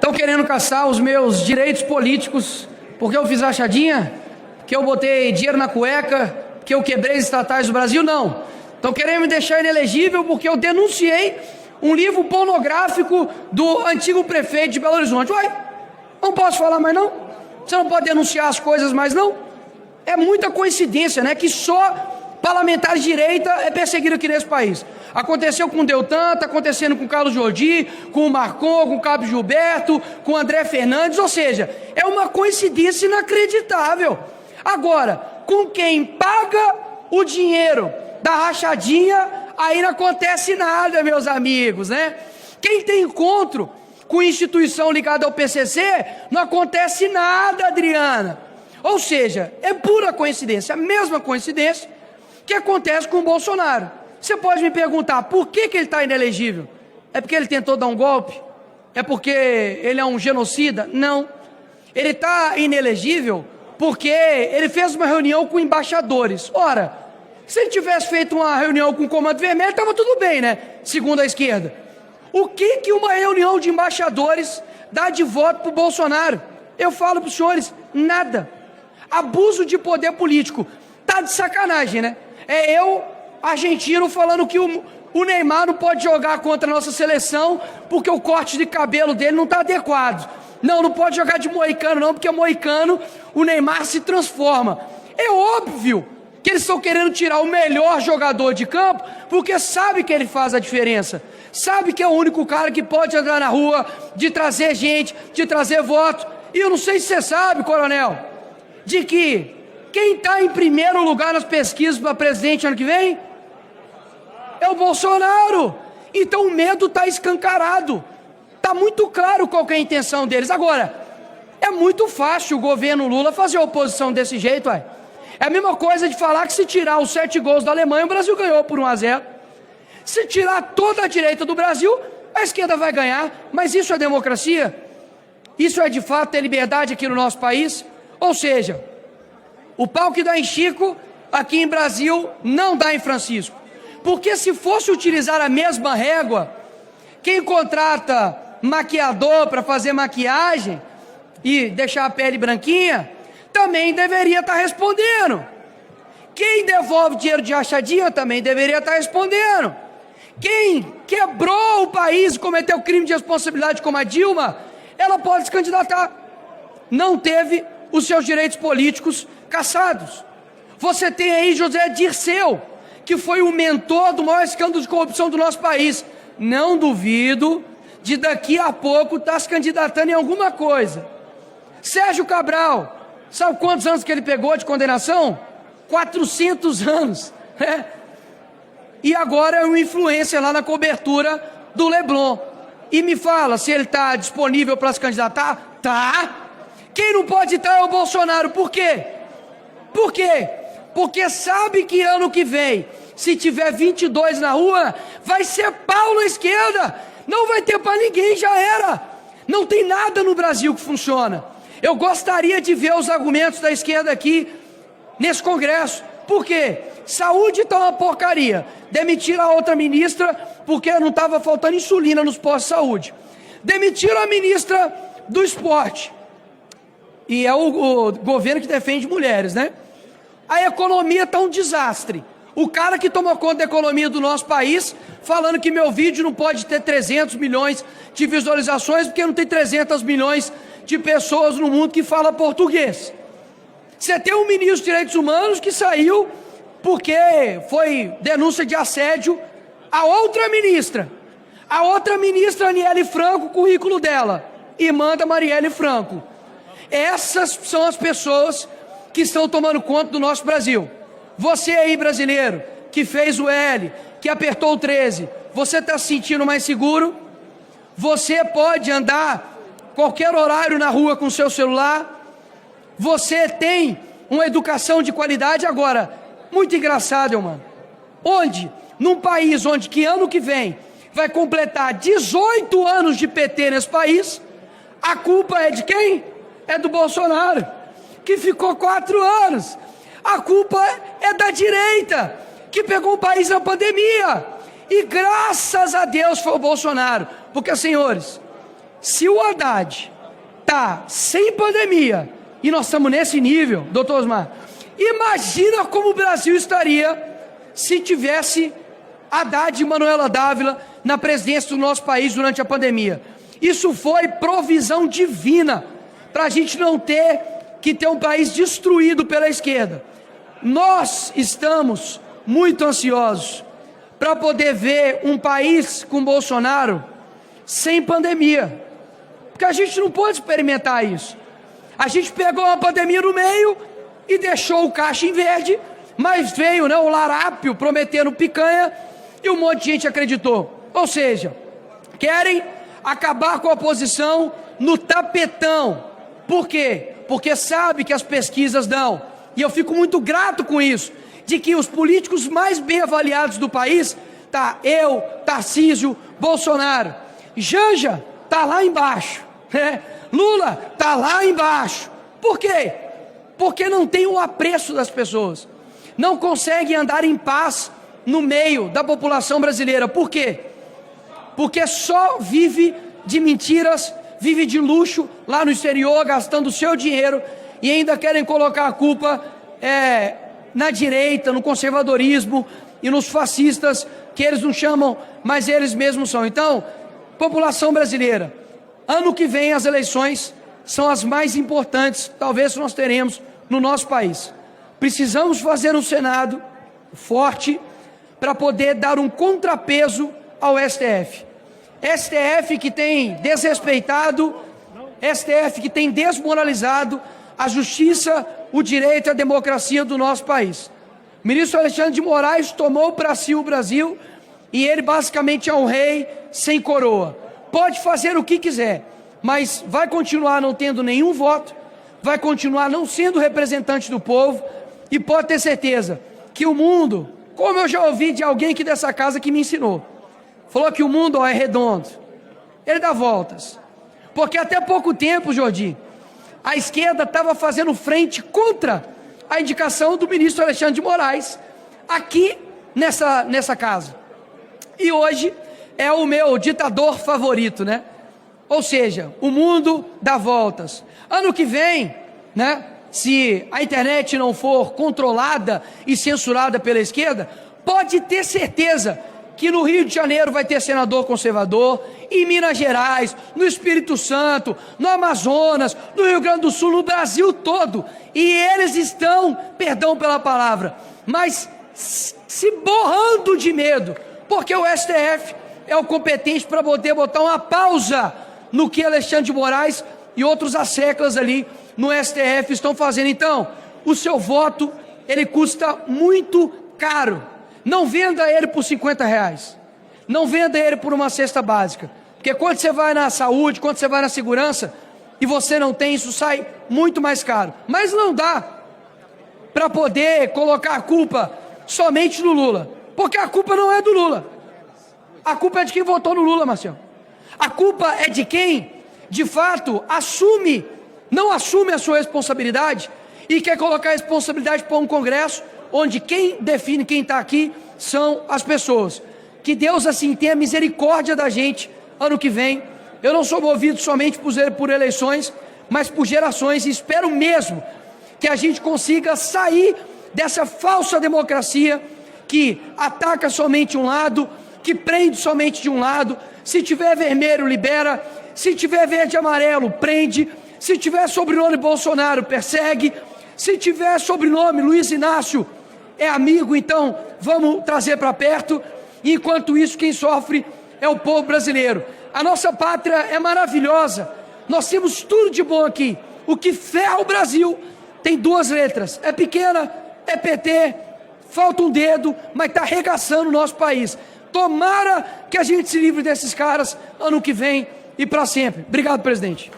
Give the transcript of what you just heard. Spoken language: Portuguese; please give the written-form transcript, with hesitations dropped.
Estão querendo caçar os meus direitos políticos porque eu fiz rachadinha? Que eu botei dinheiro na cueca? Que eu quebrei os estatais do Brasil? Não. Estão querendo me deixar inelegível porque eu denunciei um livro pornográfico do antigo prefeito de Belo Horizonte. Uai, não posso falar mais não? Você não pode denunciar as coisas mais não? É muita coincidência, né? Que só parlamentar de direita é perseguido aqui nesse país. Aconteceu com o Deltan, está acontecendo com o Carlos Jordi, com o Marcon, com o Cabo Gilberto, com o André Fernandes, ou seja, é uma coincidência inacreditável. Agora, com quem paga o dinheiro da rachadinha, aí não acontece nada, meus amigos, né? Quem tem encontro com instituição ligada ao PCC, não acontece nada, Adriana. Ou seja, é pura coincidência, a mesma coincidência que acontece com o Bolsonaro. Você pode me perguntar, por que ele está inelegível? É porque ele tentou dar um golpe? É porque ele é um genocida? Não. Ele está inelegível porque ele fez uma reunião com embaixadores. Ora, se ele tivesse feito uma reunião com o Comando Vermelho, estava tudo bem, né? Segundo a esquerda. O que uma reunião de embaixadores dá de voto para o Bolsonaro? Eu falo para os senhores, nada. Abuso de poder político. Tá de sacanagem, né? É eu, argentino, falando que o Neymar não pode jogar contra a nossa seleção porque o corte de cabelo dele não está adequado. Não pode jogar de moicano não, porque moicano o Neymar se transforma. É óbvio que eles estão querendo tirar o melhor jogador de campo porque sabe que ele faz a diferença. Sabe que é o único cara que pode andar na rua, de trazer gente, de trazer voto. E eu não sei se você sabe, coronel, de que quem está em primeiro lugar nas pesquisas para presidente ano que vem é o Bolsonaro. Então o medo está escancarado. Está muito claro qual que é a intenção deles. Agora, é muito fácil o governo Lula fazer oposição desse jeito. Ué. É a mesma coisa de falar que se tirar os 7 gols da Alemanha, o Brasil ganhou por 1-0. Se tirar toda a direita do Brasil, a esquerda vai ganhar. Mas isso é democracia? Isso é de fato ter liberdade aqui no nosso país? Ou seja, o pau que dá em Chico, aqui em Brasil, não dá em Francisco. Porque se fosse utilizar a mesma régua, quem contrata maquiador para fazer maquiagem e deixar a pele branquinha, também deveria estar respondendo. Quem devolve dinheiro de rachadinha também deveria estar respondendo. Quem quebrou o país e cometeu crime de responsabilidade como a Dilma, ela pode se candidatar. Não teve os seus direitos políticos cassados. Você tem aí José Dirceu, que foi o mentor do maior escândalo de corrupção do nosso país. Não duvido de daqui a pouco estar se candidatando em alguma coisa. Sérgio Cabral, sabe quantos anos que ele pegou de condenação? 400 anos. Né? E agora é uma influência lá na cobertura do Leblon. E me fala se ele está disponível para se candidatar? Tá. Quem não pode estar é o Bolsonaro. Por quê? Por quê? Porque sabe que ano que vem, se tiver 22 na rua, vai ser pau na esquerda. Não vai ter para ninguém, já era. Não tem nada no Brasil que funciona. Eu gostaria de ver os argumentos da esquerda aqui nesse Congresso. Por quê? Saúde está uma porcaria. Demitiram a outra ministra porque não estava faltando insulina nos postos de saúde. Demitiram a ministra do esporte. E é o governo que defende mulheres, né? A economia está um desastre. O cara que toma conta da economia do nosso país, falando que meu vídeo não pode ter 300 milhões de visualizações, porque não tem 300 milhões de pessoas no mundo que falam português. Você tem um ministro de Direitos Humanos que saiu porque foi denúncia de assédio a outra ministra. A outra ministra, Aniele Franco, o currículo dela. E manda Marielle Franco. Essas são as pessoas que estão tomando conta do nosso Brasil. Você aí, brasileiro, que fez o L, que apertou o 13, você está se sentindo mais seguro? Você pode andar qualquer horário na rua com seu celular? Você tem uma educação de qualidade? Agora, muito engraçado, mano. Onde? Num país onde que ano que vem vai completar 18 anos de PT nesse país, a culpa é de quem? É do Bolsonaro, que ficou 4 anos. A culpa é da direita, que pegou o país na pandemia. E graças a Deus foi o Bolsonaro. Porque, senhores, Se o Haddad está sem pandemia e nós estamos nesse nível, doutor Osmar, imagina como o Brasil estaria se tivesse Haddad e Manuela Dávila na presidência do nosso país durante a pandemia. Isso foi provisão divina para a gente não ter que ter um país destruído pela esquerda. Nós estamos muito ansiosos para poder ver um país com Bolsonaro sem pandemia, porque a gente não pode experimentar isso. A gente pegou uma pandemia no meio e deixou o caixa em verde, mas veio, né, o larápio prometendo picanha e um monte de gente acreditou. Ou seja, querem acabar com a oposição no tapetão. Por quê? Porque sabe que as pesquisas dão, e eu fico muito grato com isso, de que os políticos mais bem avaliados do país, tá eu, Tarcísio, Bolsonaro, Janja tá lá embaixo, né? Lula tá lá embaixo. Por quê? Porque não tem o apreço das pessoas, não conseguem andar em paz no meio da população brasileira. Por quê? Porque só vive de mentiras, vive de luxo lá no exterior, gastando o seu dinheiro, e ainda querem colocar a culpa na direita, no conservadorismo e nos fascistas, que eles não chamam, mas eles mesmos são. Então, população brasileira, ano que vem as eleições são as mais importantes, talvez nós teremos no nosso país. Precisamos fazer um Senado forte para poder dar um contrapeso ao STF. STF que tem desrespeitado, STF que tem desmoralizado a justiça, o direito e a democracia do nosso país. O ministro Alexandre de Moraes tomou para si o Brasil e ele basicamente é um rei sem coroa. Pode fazer o que quiser, mas vai continuar não tendo nenhum voto, vai continuar não sendo representante do povo, e pode ter certeza que o mundo, como eu já ouvi de alguém aqui dessa casa que me ensinou, falou que o mundo é redondo, ele dá voltas. Porque até pouco tempo, Jordi, a esquerda estava fazendo frente contra a indicação do ministro Alexandre de Moraes aqui nessa casa. E hoje é o meu ditador favorito, né? Ou seja, o mundo dá voltas. Ano que vem, né, se a internet não for controlada e censurada pela esquerda, pode ter certeza que no Rio de Janeiro vai ter senador conservador, em Minas Gerais, no Espírito Santo, no Amazonas, no Rio Grande do Sul, no Brasil todo. E eles estão, perdão pela palavra, mas se borrando de medo, porque o STF é o competente para poder botar uma pausa no que Alexandre de Moraes e outros asseclas ali no STF estão fazendo. Então, o seu voto, ele custa muito caro. Não venda ele por R$50, não venda ele por uma cesta básica, porque quando você vai na saúde, quando você vai na segurança, e você não tem, isso sai muito mais caro. Mas não dá para poder colocar a culpa somente no Lula, porque a culpa não é do Lula, a culpa é de quem votou no Lula, Marcelo. A culpa é de quem, de fato, não assume a sua responsabilidade e quer colocar a responsabilidade para um Congresso onde quem define quem está aqui são as pessoas. Que Deus assim tenha misericórdia da gente ano que vem. Eu não sou movido somente por eleições, mas por gerações, e espero mesmo que a gente consiga sair dessa falsa democracia que ataca somente um lado, que prende somente de um lado. Se tiver vermelho, libera. Se tiver verde e amarelo, prende. Se tiver sobrenome Bolsonaro, persegue. Se tiver sobrenome Luiz Inácio, é amigo, então vamos trazer para perto. Enquanto isso, quem sofre é o povo brasileiro. A nossa pátria é maravilhosa, nós temos tudo de bom aqui. O que ferra o Brasil tem duas letras, é pequena, é PT, falta um dedo, mas está arregaçando o nosso país. Tomara que a gente se livre desses caras ano que vem e para sempre. Obrigado, presidente.